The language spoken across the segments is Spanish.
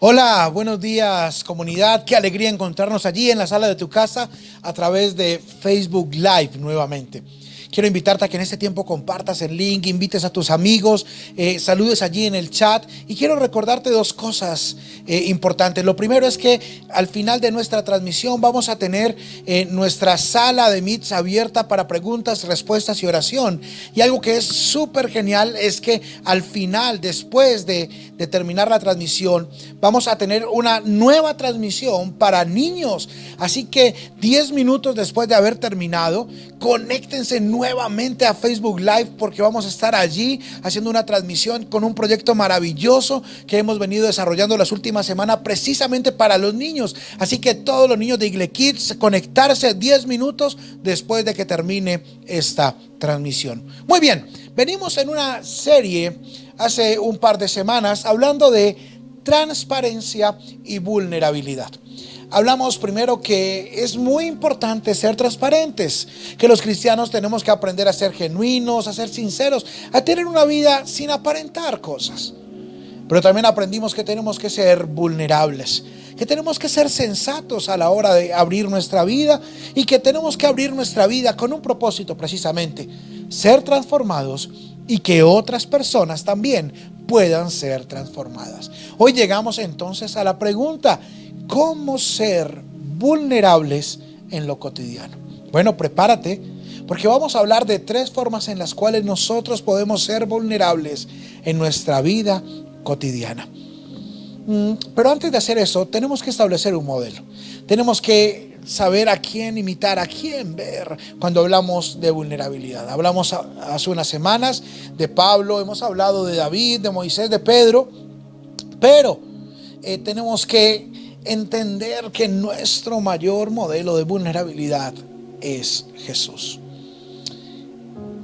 Hola, buenos días comunidad, qué alegría encontrarnos allí en la sala de tu casa a través de Facebook Live nuevamente. Quiero invitarte a que en este tiempo compartas el link, invites a tus amigos, saludes allí en el chat y quiero recordarte dos cosas importantes. Lo primero es que al final de nuestra transmisión vamos a tener nuestra sala de Meets abierta para preguntas, respuestas y oración. Y algo que es súper genial es que al final, después de terminar la transmisión, vamos a tener una nueva transmisión para niños. Así que 10 minutos después de haber terminado, conéctense nuevamente a Facebook Live porque vamos a estar allí haciendo una transmisión con un proyecto maravilloso que hemos venido desarrollando las últimas semanas precisamente para los niños. Así que todos los niños de Igle Kids conectarse 10 minutos después de que termine esta transmisión. Muy bien, venimos en una serie hace un par de semanas hablando de transparencia y vulnerabilidad. Hablamos primero que es muy importante ser transparentes, que los cristianos tenemos que aprender a ser genuinos, a ser sinceros, a tener una vida sin aparentar cosas. Pero también aprendimos que tenemos que ser vulnerables, que tenemos que ser sensatos a la hora de abrir nuestra vida y que tenemos que abrir nuestra vida con un propósito precisamente, ser transformados y que otras personas también puedan ser transformadas. Hoy llegamos entonces a la pregunta: ¿cómo ser vulnerables en lo cotidiano? Bueno, prepárate, porque vamos a hablar de 3 formas en las cuales nosotros podemos ser vulnerables en nuestra vida cotidiana. Pero antes de hacer eso, tenemos que establecer un modelo. Tenemos que saber a quién imitar, a quién ver cuando hablamos de vulnerabilidad. Hablamos hace unas semanas de Pablo, hemos hablado de David, de Moisés, de Pedro, pero tenemos que entender que nuestro mayor modelo de vulnerabilidad es Jesús.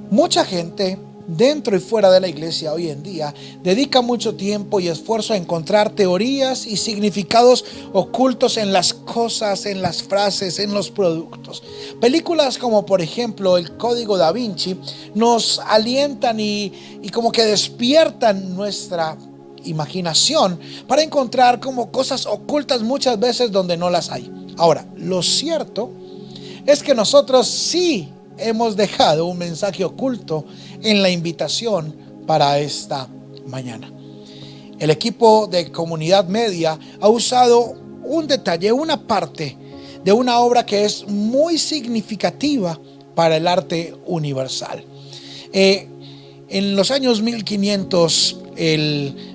Mucha gente dentro y fuera de la iglesia hoy en día dedica mucho tiempo y esfuerzo a encontrar teorías y significados ocultos en las cosas, en las frases, en los productos. Películas como por ejemplo El Código Da Vinci nos alientan y como que despiertan nuestra imaginación para encontrar como cosas ocultas muchas veces donde no las hay. Ahora, lo cierto es que nosotros sí hemos dejado un mensaje oculto en la invitación para esta mañana. El equipo de Comunidad Media ha usado un detalle, una parte de una obra que es muy significativa para el arte universal. En los años 1500,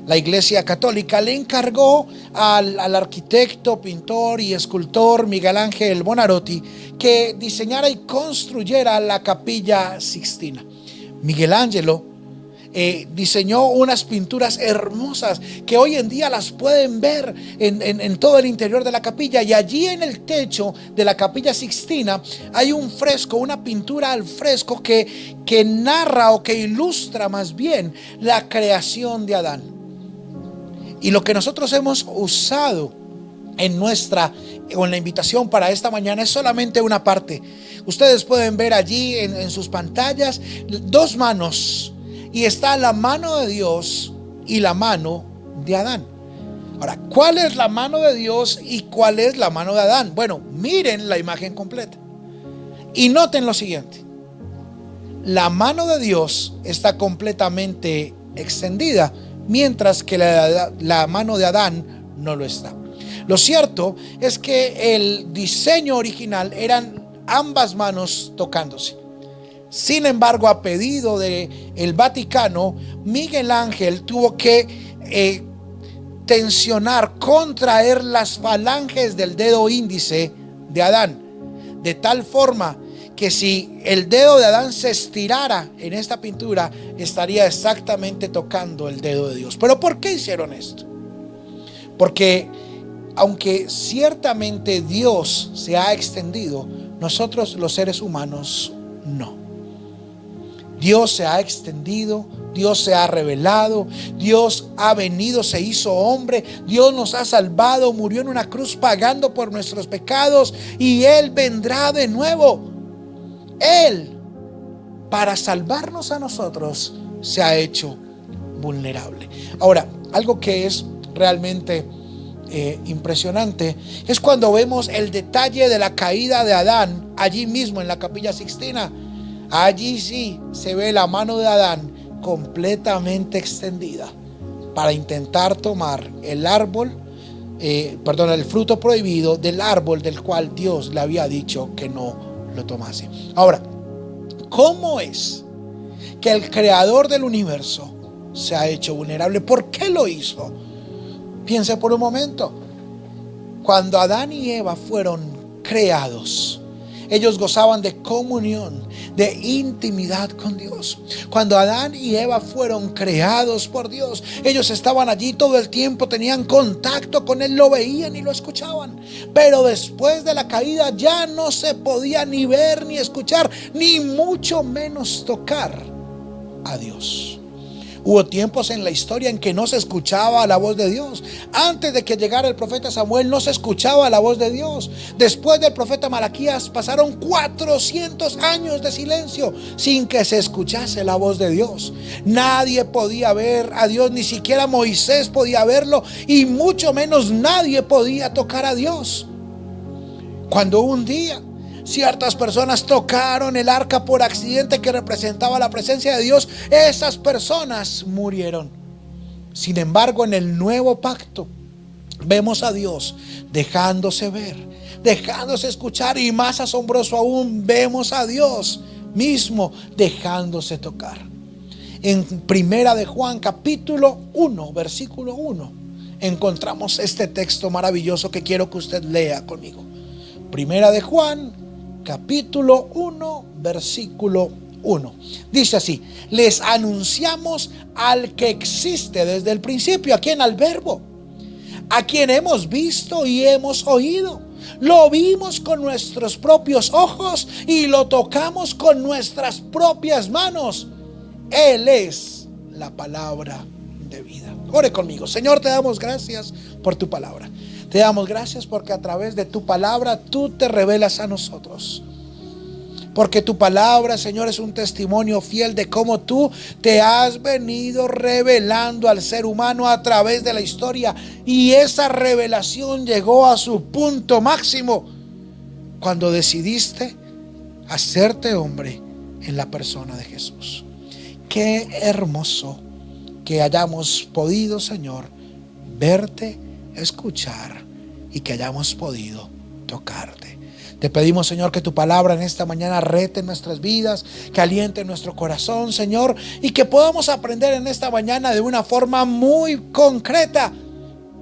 la Iglesia Católica le encargó al arquitecto, pintor y escultor Miguel Ángel Buonarroti que diseñara y construyera la Capilla Sixtina. Miguel Ángelo diseñó unas pinturas hermosas que hoy en día las pueden ver en todo el interior de la capilla, y allí en el techo de la Capilla Sixtina hay un fresco, una pintura al fresco que narra o que ilustra más bien la creación de Adán. Y lo que nosotros hemos usado en la invitación para esta mañana es solamente una parte. Ustedes pueden ver allí en sus pantallas 2 manos, y está la mano de Dios y la mano de Adán. Ahora, ¿cuál es la mano de Dios y cuál es la mano de Adán? Bueno, miren la imagen completa y noten lo siguiente: la mano de Dios está completamente extendida, mientras que la mano de Adán no lo está. Lo cierto es que el diseño original eran ambas manos tocándose. Sin embargo, a pedido del Vaticano, Miguel Ángel tuvo que tensionar, contraer las falanges del dedo índice de Adán, de tal forma que si el dedo de Adán se estirara en esta pintura, estaría exactamente tocando el dedo de Dios. ¿Pero por qué hicieron esto? Porque aunque ciertamente Dios se ha extendido, nosotros los seres humanos no. Dios se ha extendido, Dios se ha revelado, Dios ha venido, se hizo hombre, Dios nos ha salvado, murió en una cruz pagando por nuestros pecados, y Él vendrá de nuevo. Él, para salvarnos a nosotros, se ha hecho vulnerable. Ahora, algo que es realmente impresionante es cuando vemos el detalle de la caída de Adán allí mismo en la Capilla Sixtina. Allí sí se ve la mano de Adán completamente extendida para intentar tomar el fruto prohibido del árbol del cual Dios le había dicho que no lo tomase. Ahora, ¿cómo es que el creador del universo se ha hecho vulnerable? ¿Por qué lo hizo? Piense por un momento. Cuando Adán y Eva fueron creados, ellos gozaban de comunión, de intimidad con Dios. Cuando Adán y Eva fueron creados por Dios, ellos estaban allí todo el tiempo, tenían contacto con Él, lo veían y lo escuchaban. Pero después de la caída ya no se podía ni ver, ni escuchar, ni mucho menos tocar a Dios. Hubo tiempos en la historia en que no se escuchaba la voz de Dios. Antes de que llegara el profeta Samuel no se escuchaba la voz de Dios. Después del profeta Malaquías pasaron 400 años de silencio sin que se escuchase la voz de Dios. Nadie podía ver a Dios, ni siquiera Moisés podía verlo, y mucho menos nadie podía tocar a Dios. Cuando un día ciertas personas tocaron el arca por accidente que representaba la presencia de Dios, esas personas murieron. Sin embargo, en el nuevo pacto vemos a Dios dejándose ver, dejándose escuchar, y más asombroso aún, vemos a Dios mismo dejándose tocar. En Primera de Juan capítulo 1 versículo 1 encontramos este texto maravilloso que quiero que usted lea conmigo. Primera de Juan capítulo 1 versículo 1 dice así: les anunciamos al que existe desde el principio. ¿A quién? Al Verbo, a quien hemos visto y hemos oído. Lo vimos con nuestros propios ojos y lo tocamos con nuestras propias manos. Él es la palabra de vida. Ore conmigo. Señor, te damos gracias por tu palabra. Te damos gracias porque a través de tu palabra tú te revelas a nosotros. Porque tu palabra, Señor, es un testimonio fiel de cómo tú te has venido revelando al ser humano a través de la historia. Y esa revelación llegó a su punto máximo cuando decidiste hacerte hombre en la persona de Jesús. Qué hermoso que hayamos podido, Señor, verte, escuchar, y que hayamos podido tocarte. Te pedimos, Señor, que tu palabra en esta mañana rete nuestras vidas, que aliente nuestro corazón, Señor, y que podamos aprender en esta mañana de una forma muy concreta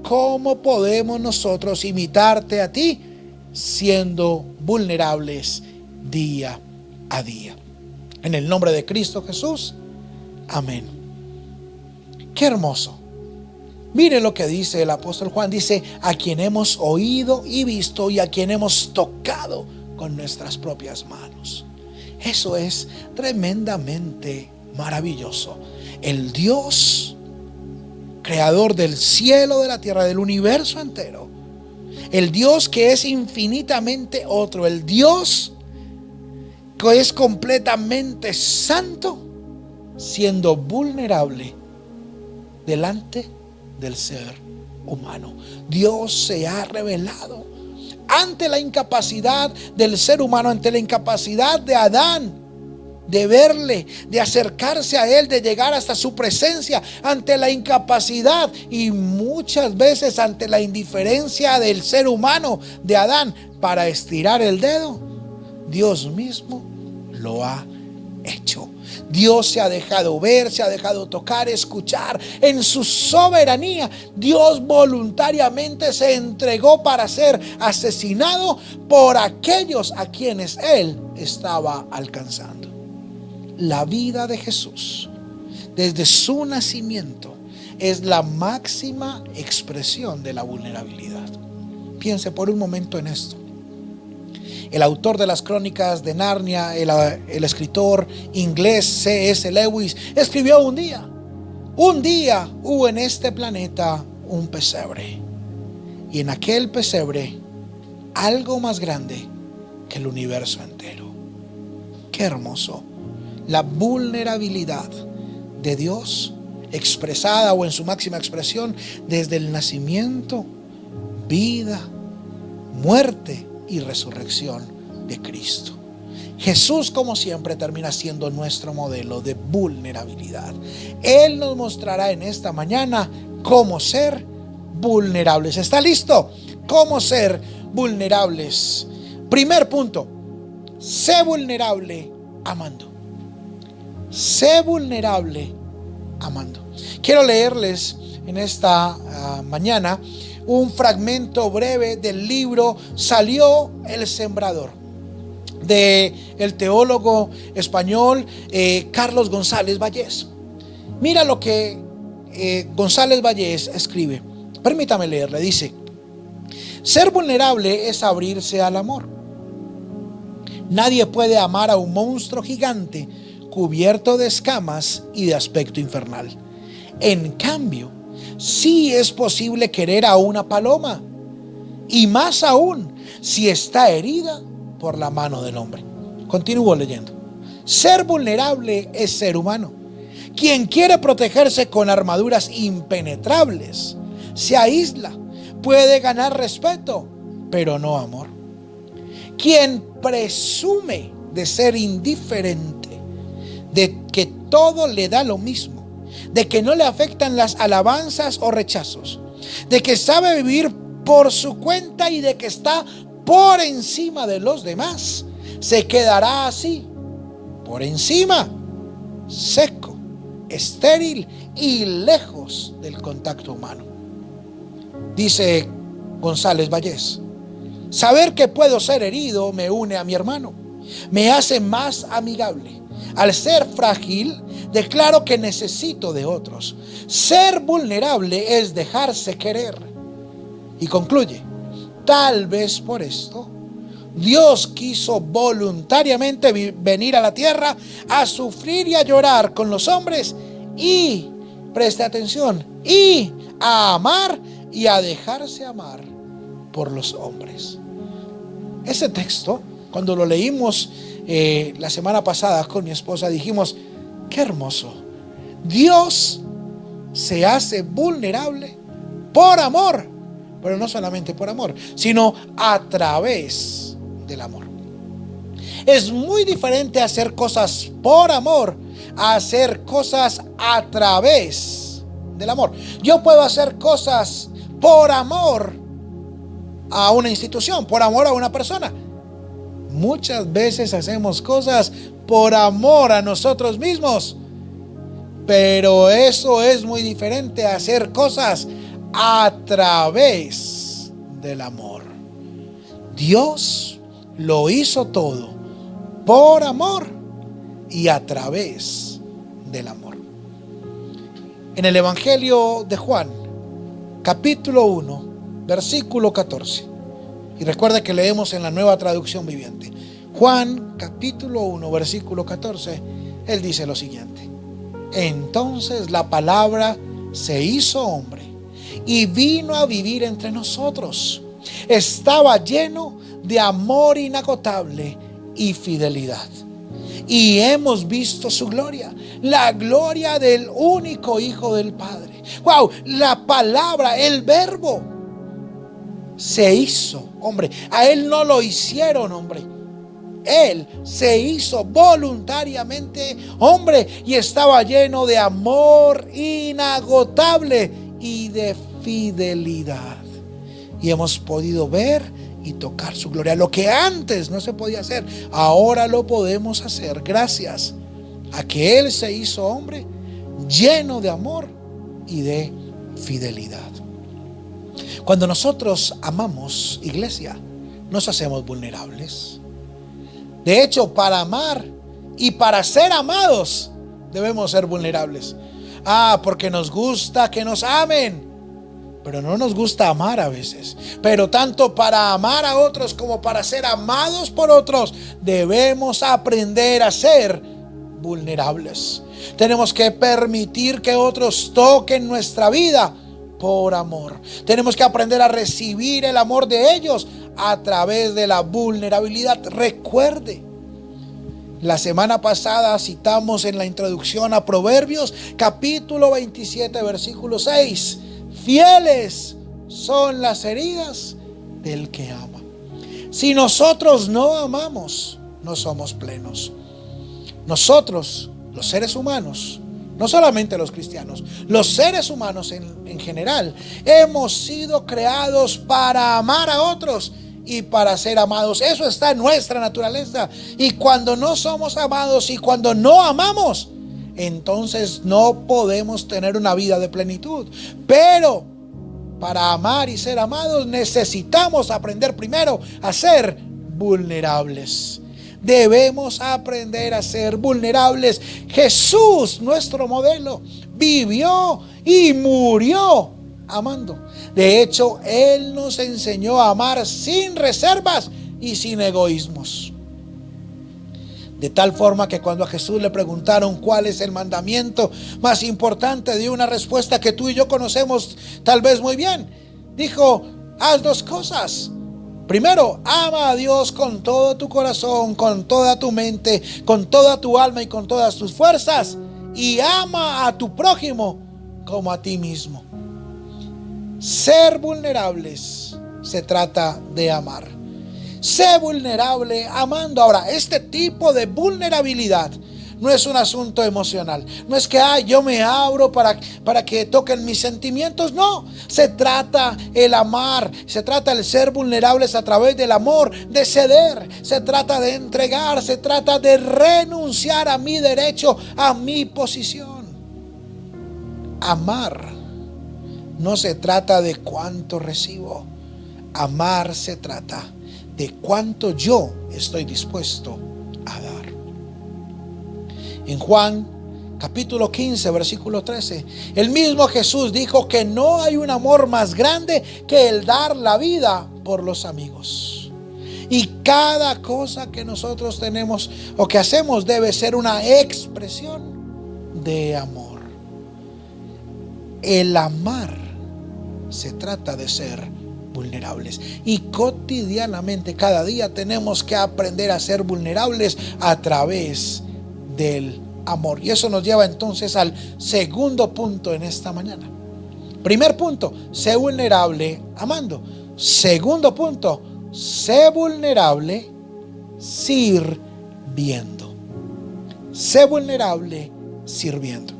cómo podemos nosotros imitarte a ti siendo vulnerables día a día. En el nombre de Cristo Jesús, amén. Qué hermoso. Mire lo que dice el apóstol Juan. Dice: a quien hemos oído y visto, y a quien hemos tocado con nuestras propias manos. Eso es tremendamente maravilloso. El Dios creador del cielo, de la tierra, del universo entero, el Dios que es infinitamente otro, el Dios que es completamente santo, siendo vulnerable delante del ser humano. Dios se ha revelado ante la incapacidad del ser humano, ante la incapacidad de Adán de verle, de acercarse a él, de llegar hasta su presencia, ante la incapacidad y muchas veces ante la indiferencia del ser humano, de Adán, para estirar el dedo. Dios mismo lo ha hecho. Dios se ha dejado ver, se ha dejado tocar, escuchar. En su soberanía, Dios voluntariamente se entregó para ser asesinado por aquellos a quienes Él estaba alcanzando. La vida de Jesús, desde su nacimiento, es la máxima expresión de la vulnerabilidad. Piense por un momento en esto. El autor de las Crónicas de Narnia, el escritor inglés C.S. Lewis, escribió: un día hubo en este planeta un pesebre, y en aquel pesebre algo más grande que el universo entero. Qué hermoso. La vulnerabilidad de Dios expresada, o en su máxima expresión, desde el nacimiento vida, muerte y resurrección de Cristo. Jesús, como siempre, termina siendo nuestro modelo de vulnerabilidad. Él nos mostrará en esta mañana cómo ser vulnerables. ¿Está listo? ¿Cómo ser vulnerables? Primer punto: sé vulnerable amando. Sé vulnerable amando. Quiero leerles en esta mañana un fragmento breve del libro Salió el Sembrador, de el teólogo español Carlos González Vallés. Mira lo que González Vallés escribe. Permítame leerle. Dice: ser vulnerable es abrirse al amor. Nadie puede amar a un monstruo gigante cubierto de escamas y de aspecto infernal. En cambio, sí es posible querer a una paloma, y más aún si está herida por la mano del hombre. Continúo leyendo. Ser vulnerable es ser humano. Quien quiere protegerse con armaduras impenetrables se aísla. Puede ganar respeto, pero no amor. Quien presume de ser indiferente, de que todo le da lo mismo, de que no le afectan las alabanzas o rechazos, de que sabe vivir por su cuenta y de que está por encima de los demás, se quedará así, por encima, seco, estéril y lejos del contacto humano. Dice González Vallés: saber que puedo ser herido me une a mi hermano, me hace más amigable. Al ser frágil, declaro que necesito de otros. Ser vulnerable es dejarse querer. Y concluye: tal vez por esto Dios quiso voluntariamente venir a la tierra a sufrir y a llorar con los hombres y, preste atención, y a amar y a dejarse amar por los hombres. Ese texto, cuando lo leímos la semana pasada con mi esposa, dijimos: qué hermoso. Dios se hace vulnerable por amor, pero no solamente por amor, sino a través del amor. Es muy diferente hacer cosas por amor a hacer cosas a través del amor. Yo puedo hacer cosas por amor a una institución, por amor a una persona. Muchas veces hacemos cosas por amor a nosotros mismos, pero eso es muy diferente a hacer cosas a través del amor. Dios lo hizo todo por amor y a través del amor. En el Evangelio de Juan, capítulo 1, versículo 14. Y recuerda que leemos en la Nueva Traducción Viviente. Juan, capítulo 1, versículo 14. Él dice lo siguiente: entonces la palabra se hizo hombre y vino a vivir entre nosotros. Estaba lleno de amor inagotable y fidelidad. Y hemos visto su gloria, la gloria del único Hijo del Padre. ¡Wow! La palabra, el verbo, se hizo hombre. A Él no lo hicieron hombre. Él se hizo voluntariamente hombre y estaba lleno de amor inagotable y de fidelidad. Y hemos podido ver y tocar su gloria. Lo que antes no se podía hacer, ahora lo podemos hacer gracias a que Él se hizo hombre, lleno de amor y de fidelidad. Cuando nosotros amamos, iglesia, nos hacemos vulnerables. De hecho, para amar y para ser amados debemos ser vulnerables. Porque nos gusta que nos amen, pero no nos gusta amar a veces. Pero tanto para amar a otros como para ser amados por otros, debemos aprender a ser vulnerables. Tenemos que permitir que otros toquen nuestra vida por amor. Tenemos que aprender a recibir el amor de ellos a través de la vulnerabilidad. Recuerde, la semana pasada citamos en la introducción a Proverbios capítulo 27 versículo 6: fieles son las heridas del que ama. Si nosotros no amamos, no somos plenos. Nosotros, los seres humanos, no solamente los cristianos, los seres humanos en general, hemos sido creados para amar a otros y para ser amados. Eso está en nuestra naturaleza. Y cuando no somos amados y cuando no amamos, entonces no podemos tener una vida de plenitud. Pero para amar y ser amados necesitamos aprender primero a ser vulnerables. Debemos aprender a ser vulnerables. Jesús, nuestro modelo, vivió y murió amando. De hecho, Él nos enseñó a amar sin reservas y sin egoísmos. De tal forma que cuando a Jesús le preguntaron cuál es el mandamiento más importante, dio una respuesta que tú y yo conocemos tal vez muy bien. Dijo: haz dos cosas. Primero, ama a Dios con todo tu corazón, con toda tu mente, con toda tu alma y con todas tus fuerzas. Y ama a tu prójimo como a ti mismo. Ser vulnerables se trata de amar. Sé vulnerable amando. Ahora, este tipo de vulnerabilidad no es un asunto emocional. No es que yo me abro para que toquen mis sentimientos. No, se trata el amar. Se trata el ser vulnerables a través del amor, de ceder. Se trata de entregar. Se trata de renunciar a mi derecho, a mi posición. Amar no se trata de cuánto recibo. Amar se trata de cuánto yo estoy dispuesto a dar. En Juan capítulo 15 versículo 13, el mismo Jesús dijo que no hay un amor más grande que el dar la vida por los amigos. Y cada cosa que nosotros tenemos o que hacemos debe ser una expresión de amor. El amar se trata de ser vulnerables, y cotidianamente, cada día, tenemos que aprender a ser vulnerables a través del amor. Y eso nos lleva entonces al segundo punto en esta mañana. Primer punto, sé vulnerable amando. Segundo punto, sé vulnerable sirviendo. Sé vulnerable sirviendo.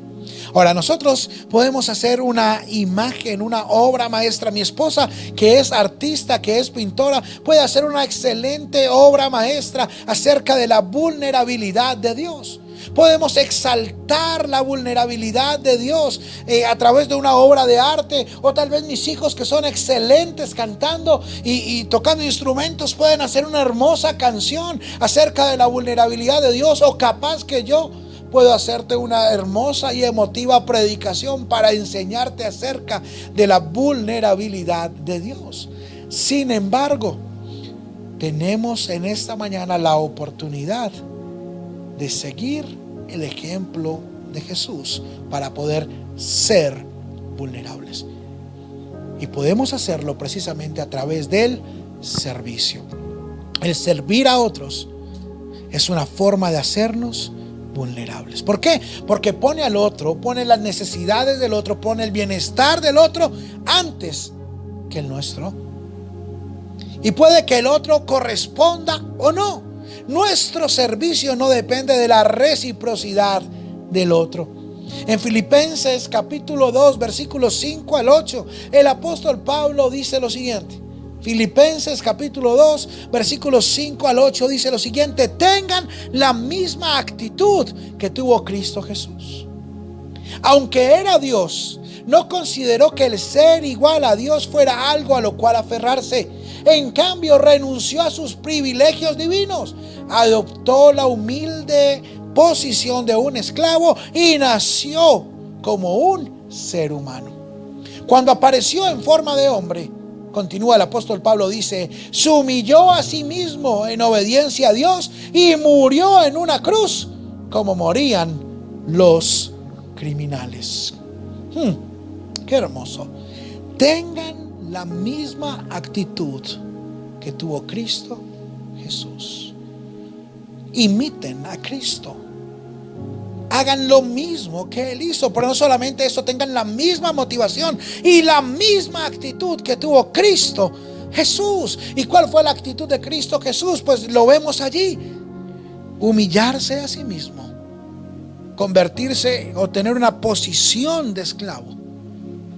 Ahora, nosotros podemos hacer una imagen, una obra maestra. Mi esposa, que es artista, que es pintora, puede hacer una excelente obra maestra acerca de la vulnerabilidad de Dios. Podemos exaltar la vulnerabilidad de Dios a través de una obra de arte. O tal vez mis hijos, que son excelentes cantando y tocando instrumentos, pueden hacer una hermosa canción acerca de la vulnerabilidad de Dios. O capaz que yo puedo hacerte una hermosa y emotiva predicación para enseñarte acerca de la vulnerabilidad de Dios. Sin embargo, tenemos en esta mañana la oportunidad de seguir el ejemplo de Jesús para poder ser vulnerables. Y podemos hacerlo precisamente a través del servicio. El servir a otros es una forma de hacernos vulnerables. ¿Por qué? Porque pone al otro, pone las necesidades del otro, pone el bienestar del otro antes que el nuestro. Y puede que el otro corresponda o no. Nuestro servicio no depende de la reciprocidad del otro. En Filipenses capítulo 2 versículos 5 al 8, el apóstol Pablo dice lo siguiente. Filipenses capítulo 2 versículos 5 al 8 dice lo siguiente: tengan la misma actitud que tuvo Cristo Jesús. Aunque era Dios, no consideró que el ser igual a Dios fuera algo a lo cual aferrarse. En cambio, renunció a sus privilegios divinos, adoptó la humilde posición de un esclavo y nació como un ser humano. Cuando apareció en forma de hombre, continúa el apóstol Pablo, dice, se humilló a sí mismo en obediencia a Dios y murió en una cruz como morían los criminales. Qué hermoso. Tengan la misma actitud que tuvo Cristo Jesús. Imiten a Cristo. hagan lo mismo que Él hizo. Pero no solamente eso, tengan la misma motivación y la misma actitud que tuvo Cristo Jesús. ¿Y cuál fue la actitud de Cristo Jesús? Pues lo vemos allí: humillarse a sí mismo, convertirse o tener una posición de esclavo,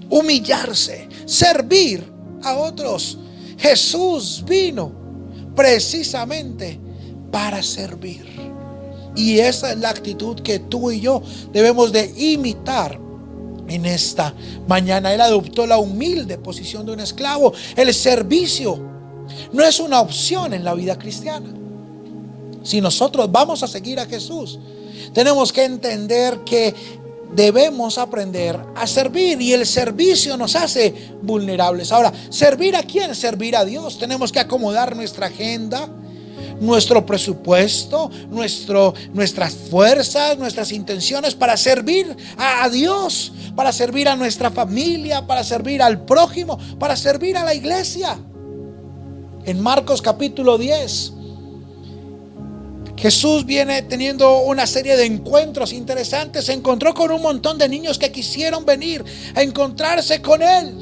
humillarse, servir a otros. Jesús vino precisamente para servir, y esa es la actitud que tú y yo debemos de imitar en esta mañana. Él adoptó la humilde posición de un esclavo. El servicio no es una opción en la vida cristiana. Si nosotros vamos a seguir a Jesús, tenemos que entender que debemos aprender a servir, y el servicio nos hace vulnerables. Ahora, ¿servir a quién? Servir a Dios. Tenemos que acomodar nuestra agenda, nuestro presupuesto, nuestras fuerzas, nuestras intenciones para servir a Dios, para servir a nuestra familia, para servir al prójimo, para servir a la iglesia. En Marcos capítulo 10, Jesús viene teniendo una serie de encuentros interesantes. Se encontró con un montón de niños que quisieron venir a encontrarse con Él.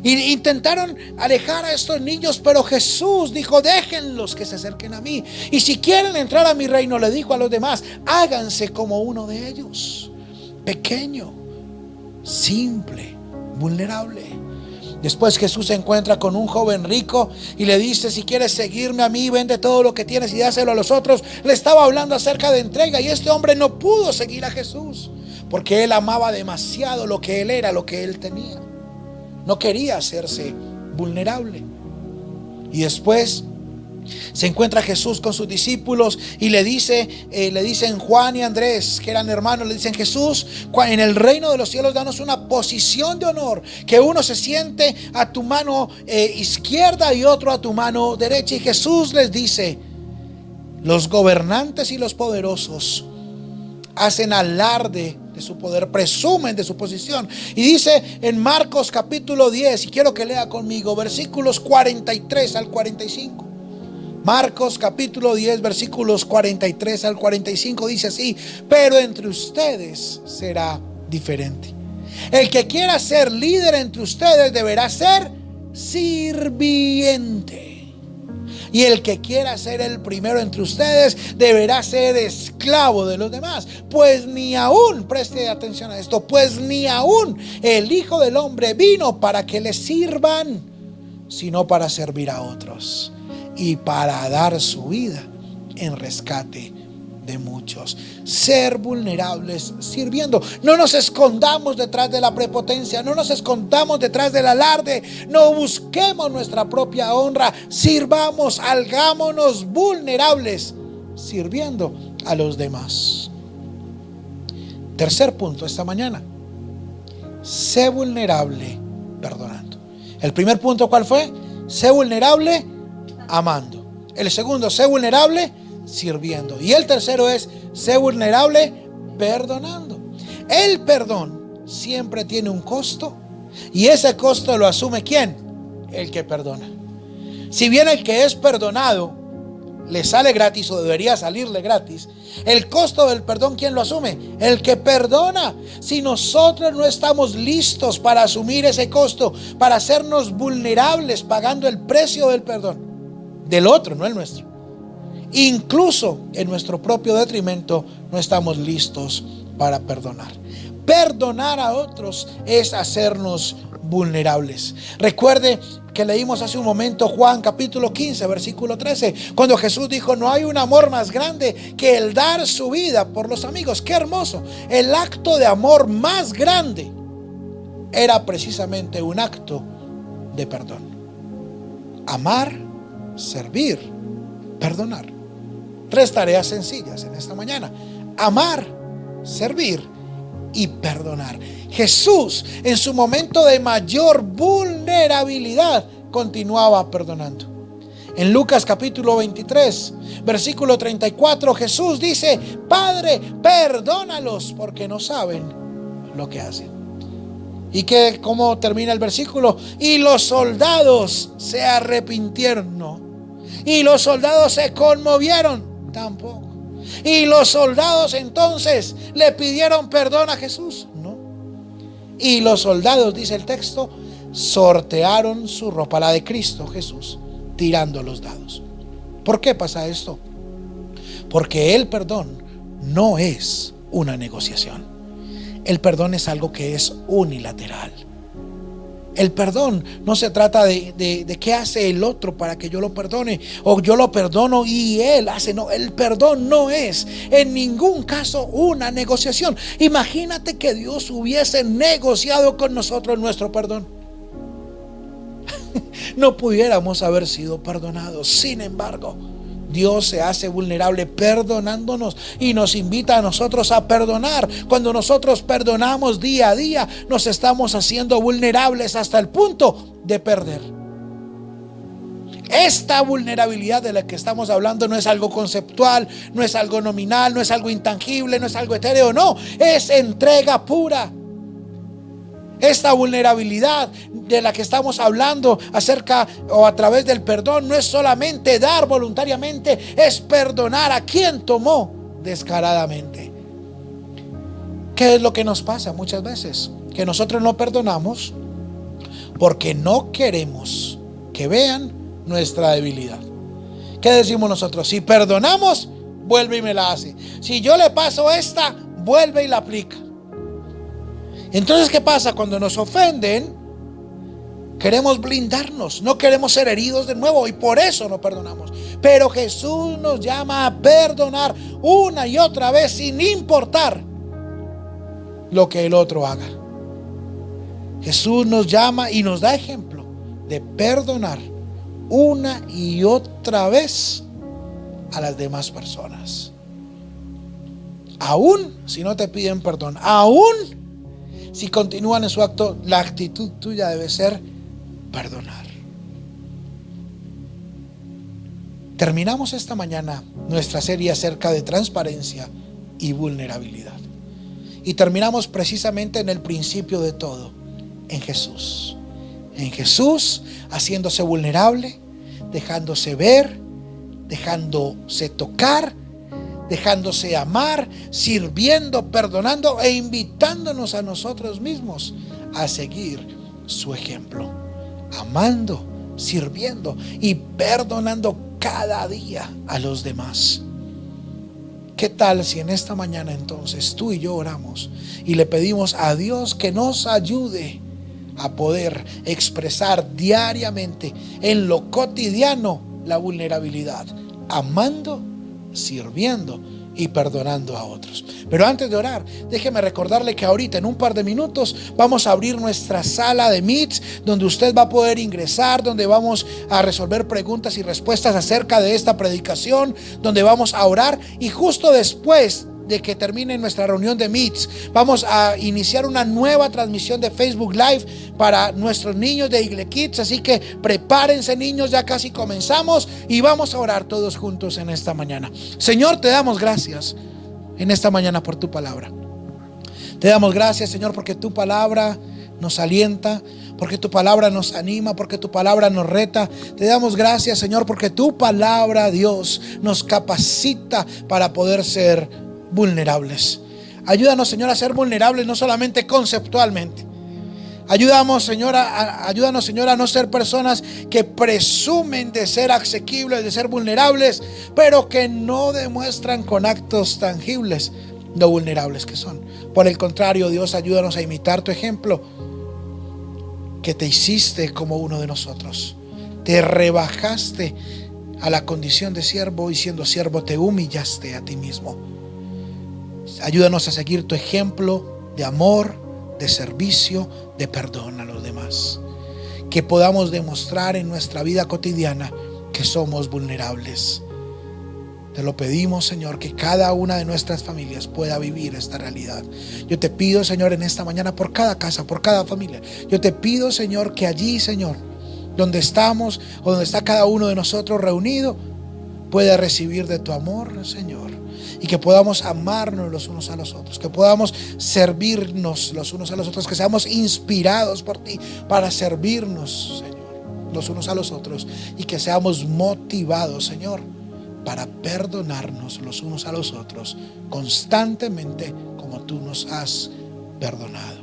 Y intentaron alejar a estos niños, pero Jesús dijo: déjenlos que se acerquen a mí. Y si quieren entrar a mi reino, le dijo a los demás, háganse como uno de ellos. Pequeño, simple, vulnerable. Después Jesús se encuentra con un joven rico y le dice: si quieres seguirme a mí, vende todo lo que tienes y dáselo a los otros. Le estaba hablando acerca de entrega, y este hombre no pudo seguir a Jesús porque él amaba demasiado lo que él era, lo que él tenía. No quería hacerse vulnerable. Y después se encuentra Jesús con sus discípulos y le dicen Juan y Andrés, que eran hermanos, le dicen: Jesús, en el reino de los cielos danos una posición de honor, que uno se siente a tu mano izquierda y otro a tu mano derecha. Y Jesús les dice: los gobernantes y los poderosos hacen alarde de su poder, presumen de su posición. Y dice en Marcos capítulo 10, y quiero que lea conmigo versículos 43 al 45. Marcos capítulo 10 versículos 43 al 45 dice así: pero entre ustedes será diferente. El que quiera ser líder entre ustedes deberá ser sirviente. Y el que quiera ser el primero entre ustedes deberá ser esclavo de los demás. Pues ni aún, preste atención a esto, pues ni aún el Hijo del Hombre vino para que le sirvan, sino para servir a otros y para dar su vida en rescate de muchos. Ser vulnerables sirviendo. No nos escondamos detrás de la prepotencia, no nos escondamos detrás del alarde, no busquemos nuestra propia honra. Sirvamos, hagámonos vulnerables sirviendo a los demás. Tercer punto esta mañana: sé vulnerable perdonando. El primer punto, ¿cuál fue? Sé vulnerable amando. El segundo, sé vulnerable sirviendo. Y el tercero es: sé vulnerable perdonando. El perdón siempre tiene un costo, y ese costo lo asume ¿quién? El que perdona. Si bien el que es perdonado le sale gratis, o debería salirle gratis, el costo del perdón, ¿quién lo asume? El que perdona. Si nosotros no estamos listos para asumir ese costo, para hacernos vulnerables pagando el precio del perdón del otro, no el nuestro, incluso en nuestro propio detrimento, no estamos listos para perdonar. Perdonar a otros es hacernos vulnerables. Recuerde que leímos hace un momento Juan capítulo 15 versículo 13, cuando Jesús dijo: no hay un amor más grande que el dar su vida por los amigos. Qué hermoso. El acto de amor más grande era precisamente un acto de perdón. Amar, servir, perdonar. 3 tareas sencillas en esta mañana: amar, servir y perdonar. Jesús, en su momento de mayor vulnerabilidad, continuaba perdonando. En Lucas capítulo 23 versículo 34, Jesús dice: Padre, perdónalos porque no saben lo que hacen. ¿Y cómo termina el versículo? Y los soldados se arrepintieron, no. Y los soldados se conmovieron, tampoco. Y los soldados entonces le pidieron perdón a Jesús. No. Y los soldados, dice el texto, sortearon su ropa, la de Cristo Jesús, tirando los dados. ¿Por qué pasa esto? Porque el perdón no es una negociación. El perdón es algo que es unilateral. El perdón no se trata de qué hace el otro para que yo lo perdone, o yo lo perdono y él hace. No, el perdón no es en ningún caso una negociación. Imagínate que Dios hubiese negociado con nosotros nuestro perdón. No pudiéramos haber sido perdonados. Sin embargo, Dios se hace vulnerable perdonándonos y nos invita a nosotros a perdonar. Cuando nosotros perdonamos día a día, nos estamos haciendo vulnerables hasta el punto de perder. Esta vulnerabilidad de la que estamos hablando no es algo conceptual, no es algo nominal, no es algo intangible, no es algo etéreo, no, es entrega pura. Esta vulnerabilidad de la que estamos hablando acerca o a través del perdón no es solamente dar voluntariamente, es perdonar a quien tomó descaradamente. ¿Qué es lo que nos pasa muchas veces? Que nosotros no perdonamos porque no queremos que vean nuestra debilidad. ¿Qué decimos nosotros? Si perdonamos, vuelve y me la hace. Si yo le paso esta, vuelve y la aplica. Entonces, ¿qué pasa? Cuando nos ofenden, queremos blindarnos, no queremos ser heridos de nuevo y por eso no perdonamos. Pero Jesús nos llama a perdonar una y otra vez sin importar lo que el otro haga. Jesús nos llama y nos da ejemplo de perdonar una y otra vez a las demás personas. Aún si no te piden perdón, aún si continúan en su acto, la actitud tuya debe ser perdonar. Terminamos esta mañana nuestra serie acerca de transparencia y vulnerabilidad. Y terminamos precisamente en el principio de todo, en Jesús. En Jesús, haciéndose vulnerable, dejándose ver, dejándose tocar, dejándose amar, sirviendo, perdonando e invitándonos a nosotros mismos a seguir su ejemplo, amando, sirviendo y perdonando cada día a los demás. ¿Qué tal si en esta mañana entonces tú y yo oramos y le pedimos a Dios que nos ayude a poder expresar diariamente en lo cotidiano la vulnerabilidad, amando, sirviendo y perdonando a otros? Pero antes de orar, déjeme recordarle que ahorita en un par de minutos vamos a abrir nuestra sala de Meets, donde usted va a poder ingresar, donde vamos a resolver preguntas y respuestas acerca de esta predicación, donde vamos a orar, y justo después de que termine nuestra reunión de Meets, vamos a iniciar una nueva transmisión de Facebook Live para nuestros niños de Igle Kids. Así que prepárense, niños, ya casi comenzamos y vamos a orar todos juntos en esta mañana. Señor, te damos gracias en esta mañana por tu palabra. Te damos gracias, Señor, porque tu palabra nos alienta, porque tu palabra nos anima, porque tu palabra nos reta. Te damos gracias, Señor, porque tu palabra, Dios, nos capacita para poder ser vulnerables. Ayúdanos, Señor, a ser vulnerables no solamente conceptualmente. Ayúdanos, Señor, a no ser personas que presumen de ser asequibles, de ser vulnerables, pero que no demuestran con actos tangibles lo vulnerables que son. Por el contrario, Dios, ayúdanos a imitar tu ejemplo, que te hiciste como uno de nosotros. Te rebajaste a la condición de siervo y siendo siervo te humillaste a ti mismo. Ayúdanos a seguir tu ejemplo de amor, de servicio, de perdón a los demás. Que podamos demostrar en nuestra vida cotidiana que somos vulnerables. Te lo pedimos, Señor, que cada una de nuestras familias pueda vivir esta realidad. Yo te pido, Señor, en esta mañana por cada casa, por cada familia. Yo te pido, Señor, que allí, Señor, donde estamos o donde está cada uno de nosotros reunido, pueda recibir de tu amor, Señor. Y que podamos amarnos los unos a los otros, que podamos servirnos los unos a los otros, que seamos inspirados por ti para servirnos, Señor, los unos a los otros, y que seamos motivados, Señor, para perdonarnos los unos a los otros constantemente como tú nos has perdonado.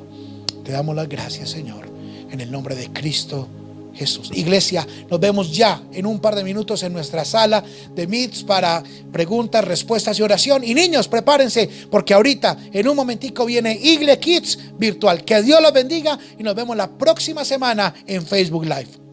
Te damos las gracias, Señor, en el nombre de Cristo Jesús. Iglesia, nos vemos ya en un par de minutos en nuestra sala de Meets para preguntas, respuestas y oración. Y niños, prepárense, porque ahorita en un momentico viene Igle Kids virtual. Que Dios los bendiga y nos vemos la próxima semana en Facebook Live.